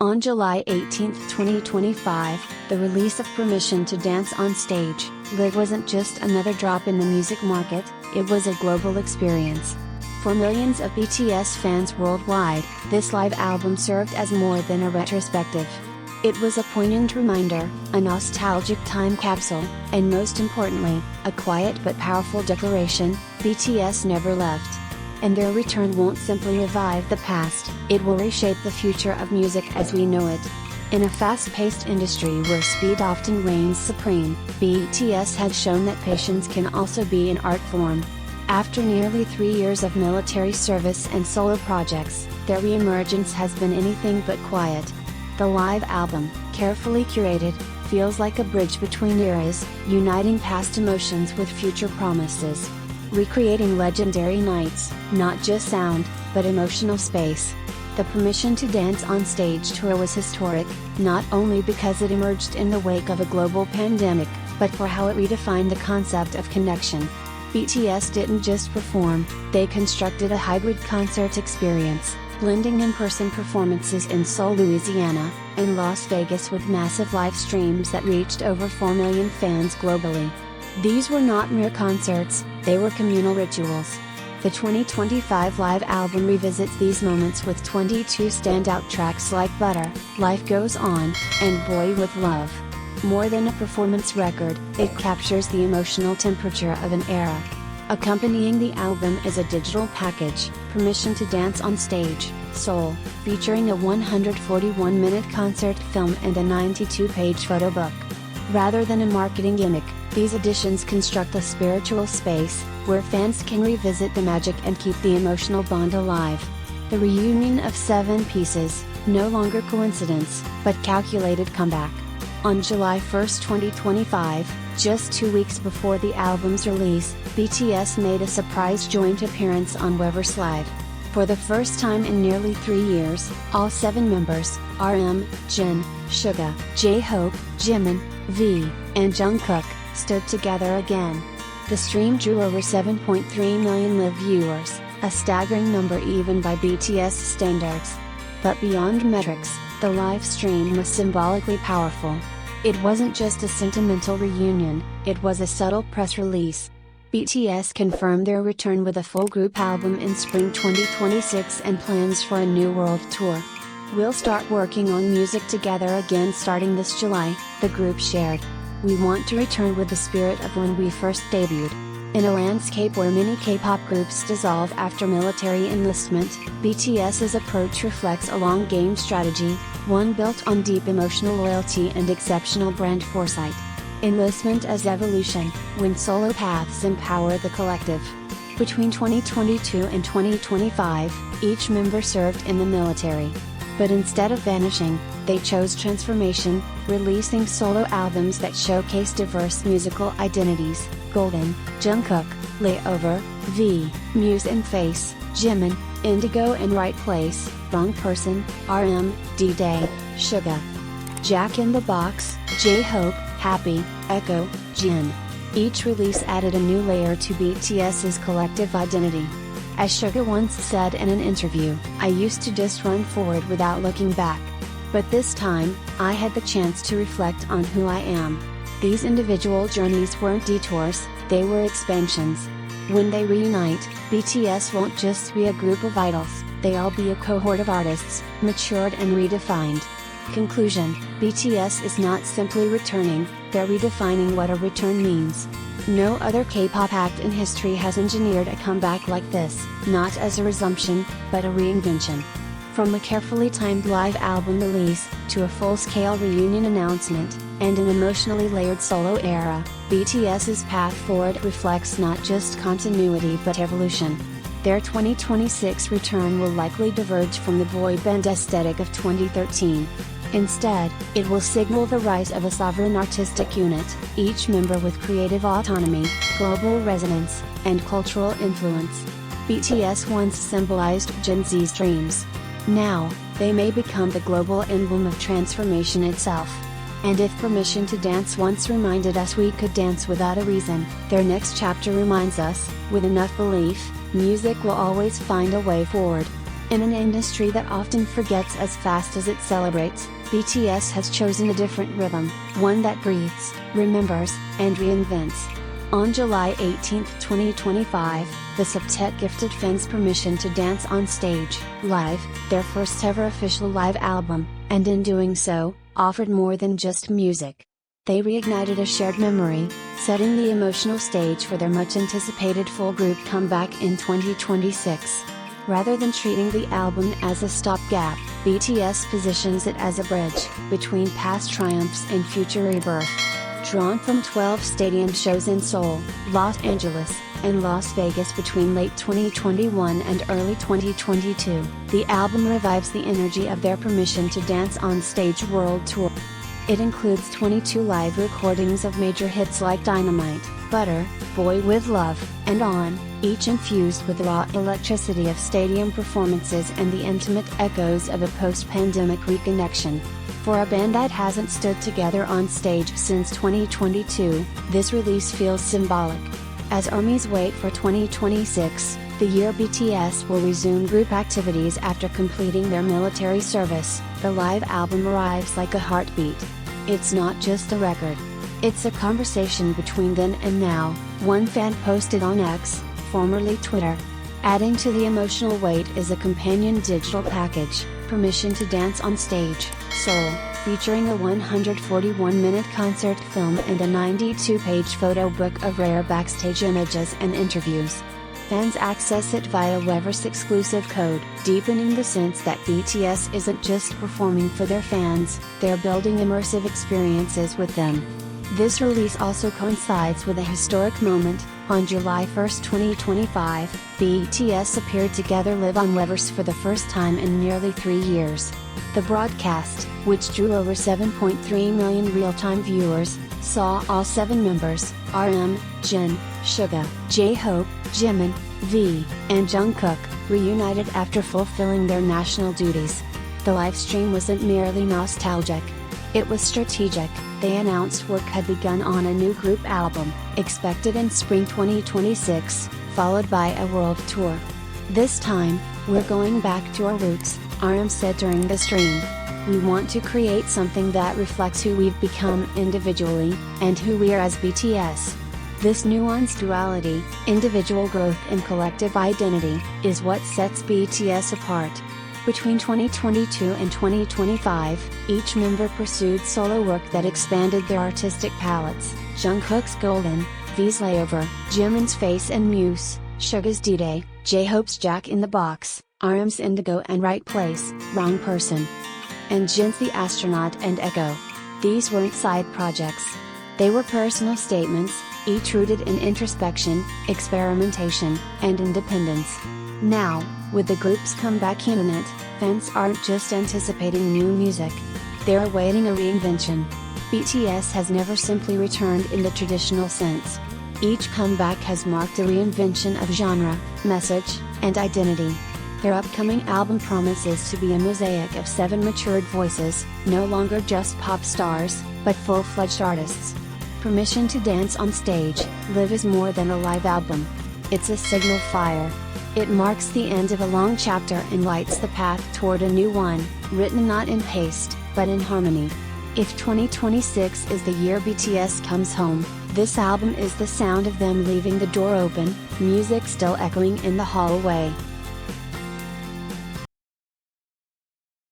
On July 18, 2025, the release of Permission to Dance on Stage, Live wasn't just another drop in the music market, it was a global experience. For millions of BTS fans worldwide, this live album served as more than a retrospective. It was a poignant reminder, a nostalgic time capsule, and most importantly, a quiet but powerful declaration: BTS never left. And their return won't simply revive the past, it will reshape the future of music as we know it. In a fast-paced industry where speed often reigns supreme, BTS has shown that patience can also be an art form. After nearly 3 years of military service and solo projects, their re-emergence has been anything but quiet. The live album, carefully curated, feels like a bridge between eras, uniting past emotions with future promises. Recreating legendary nights, not just sound, but emotional space. The Permission to Dance on Stage tour was historic, not only because it emerged in the wake of a global pandemic, but for how it redefined the concept of connection. BTS didn't just perform, they constructed a hybrid concert experience, blending in-person performances in Seoul, Louisiana, and Las Vegas with massive live streams that reached over 4 million fans globally. These were not mere concerts, they were communal rituals. The 2025 live album revisits these moments with 22 standout tracks like Butter, Life Goes On, and Boy With Luv. More than a performance record, it captures the emotional temperature of an era. Accompanying the album is a digital package, Permission to Dance on Stage, Seoul, featuring a 141-minute concert film and a 92-page photo book. Rather than a marketing gimmick, these editions construct a spiritual space, where fans can revisit the magic and keep the emotional bond alive. The reunion of 7 pieces, no longer coincidence, but calculated comeback. On July 1, 2025, just 2 weeks before the album's release, BTS made a surprise joint appearance on Weverse Live. For the first time in nearly 3 years, all 7 members, RM, Jin, Suga, J-Hope, Jimin, V, and Jungkook, stood together again. The stream drew over 7.3 million live viewers, a staggering number even by BTS standards. But beyond metrics, the live stream was symbolically powerful. It wasn't just a sentimental reunion, it was a subtle press release. BTS confirmed their return with a full group album in spring 2026 and plans for a new world tour. "We'll start working on music together again starting this July," the group shared. "We want to return with the spirit of when we first debuted." In a landscape where many K-pop groups dissolve after military enlistment, BTS's approach reflects a long-game strategy, one built on deep emotional loyalty and exceptional brand foresight. Enlistment as evolution, when solo paths empower the collective. Between 2022 and 2025, each member served in the military. But instead of vanishing, they chose transformation, releasing solo albums that showcase diverse musical identities: Golden, Jungkook, Layover, V, Muse and Face, Jimin, Indigo and Right Place, Wrong Person, RM, D-Day, Suga. Jack in the Box, J-Hope, Happy, Echo, Jin. Each release added a new layer to BTS's collective identity. As Suga once said in an interview, "I used to just run forward without looking back. But this time, I had the chance to reflect on who I am." These individual journeys weren't detours, they were expansions. When they reunite, BTS won't just be a group of idols, they'll be a cohort of artists, matured and redefined. Conclusion: BTS is not simply returning, they're redefining what a return means. No other K-pop act in history has engineered a comeback like this, not as a resumption, but a reinvention. From a carefully timed live album release, to a full-scale reunion announcement, and an emotionally layered solo era, BTS's path forward reflects not just continuity but evolution. Their 2026 return will likely diverge from the boy band aesthetic of 2013. Instead, it will signal the rise of a sovereign artistic unit, each member with creative autonomy, global resonance, and cultural influence. BTS once symbolized Gen Z's dreams. Now, they may become the global emblem of transformation itself. And if Permission to Dance once reminded us we could dance without a reason, their next chapter reminds us, with enough belief, music will always find a way forward. In an industry that often forgets as fast as it celebrates, BTS has chosen a different rhythm, one that breathes, remembers, and reinvents. On July 18, 2025, the septet gifted fans permission to dance on stage, live, their first ever official live album, and in doing so, offered more than just music. They reignited a shared memory, setting the emotional stage for their much-anticipated full group comeback in 2026. Rather than treating the album as a stopgap, BTS positions it as a bridge between past triumphs and future rebirth. Drawn from 12 stadium shows in Seoul, Los Angeles, and Las Vegas between late 2021 and early 2022, the album revives the energy of their Permission to Dance on Stage world tour. It includes 22 live recordings of major hits like Dynamite, Butter, Boy With Luv, and On, each infused with the raw electricity of stadium performances and the intimate echoes of a post-pandemic reconnection. For a band that hasn't stood together on stage since 2022, this release feels symbolic. As ARMYs wait for 2026, the year BTS will resume group activities after completing their military service, the live album arrives like a heartbeat. It's not just a record. It's a conversation between then and now, one fan posted on X, formerly Twitter. Adding to the emotional weight is a companion digital package, Permission to Dance on Stage, Seoul, featuring a 141-minute concert film and a 92-page photo book of rare backstage images and interviews. Fans access it via Weverse exclusive code, deepening the sense that BTS isn't just performing for their fans, they're building immersive experiences with them. This release also coincides with a historic moment. On July 1, 2025, BTS appeared together live on Weverse for the first time in nearly 3 years. The broadcast, which drew over 7.3 million real-time viewers, saw all 7 members, RM, Jin, Suga, J-Hope, Jimin, V, and Jungkook, reunited after fulfilling their national duties. The livestream wasn't merely nostalgic. It was strategic. They announced work had begun on a new group album, expected in spring 2026, followed by a world tour. This time, we're going back to our roots, RM said during the stream. We want to create something that reflects who we've become individually, and who we are as BTS. This nuanced duality, individual growth and collective identity, is what sets BTS apart. Between 2022 and 2025, each member pursued solo work that expanded their artistic palettes: Jungkook's Golden, V's Layover, Jimin's Face and Muse, Suga's D-Day, J-Hope's Jack in the Box, RM's Indigo and Right Place, Wrong Person, and Jin's The Astronaut and Echo. These weren't side projects. They were personal statements, each rooted in introspection, experimentation, and independence. Now, with the group's comeback imminent, fans aren't just anticipating new music. They're awaiting a reinvention. BTS has never simply returned in the traditional sense. Each comeback has marked a reinvention of genre, message, and identity. Their upcoming album promises to be a mosaic of 7 matured voices, no longer just pop stars, but full-fledged artists. Permission to Dance on Stage, Live is more than a live album. It's a signal fire. It marks the end of a long chapter and lights the path toward a new one, written not in haste, but in harmony. If 2026 is the year BTS comes home, this album is the sound of them leaving the door open, music still echoing in the hallway.